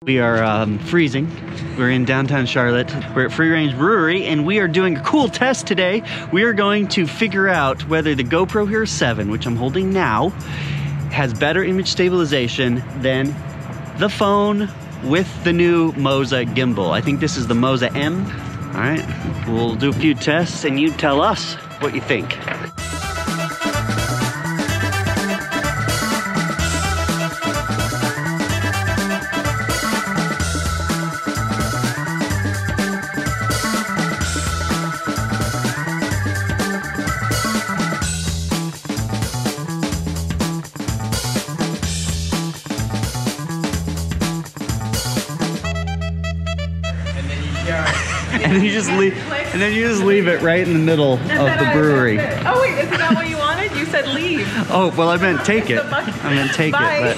We are freezing. We're in downtown Charlotte. We're at Free Range Brewery and we are doing a cool test today. We are going to figure out whether the GoPro Hero 7, which I'm holding now, has better image stabilization than the phone with the new Moza gimbal. I think this is the Moza M. All right, we'll do a few tests and you tell us what you think. And then you just leave it right in the middle of the brewery. Oh wait, isn't that what you wanted? You said leave. Oh, well I meant take it. I meant take it, but...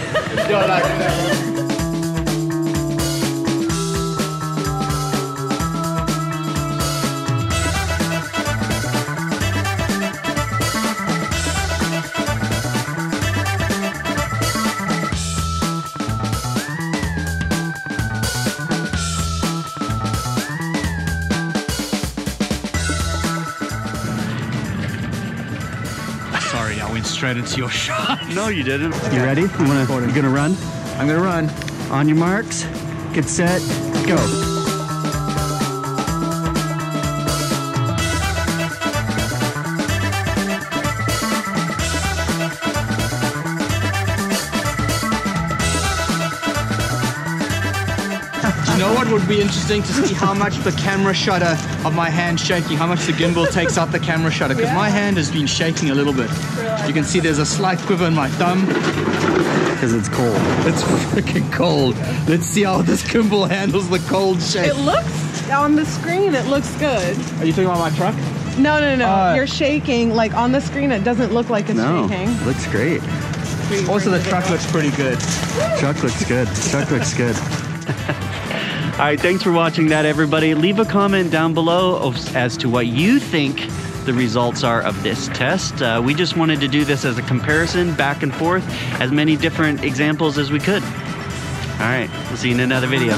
Sorry, I went straight into your shot. No, you didn't. You ready? You gonna run? I'm gonna run. On your marks, get set, go. You know what would be interesting to see how much the camera shutter of my hand shaking, how much the gimbal takes out the camera shutter, because my hand has been shaking a little bit. You can see there's a slight quiver in my thumb. Because it's cold. It's freaking cold. Let's see how this gimbal handles the cold shake. It looks, on the screen, it looks good. Are you talking about my truck? No. You're shaking. Like on the screen, it doesn't look like it's shaking. No, looks great. Also, the truck looks pretty good. Truck looks good. Truck looks good. All right, thanks for watching that, everybody. Leave a comment down below as to what you think the results are of this test. We just wanted to do this as a comparison, back and forth, as many different examples as we could. All right, we'll see you in another video.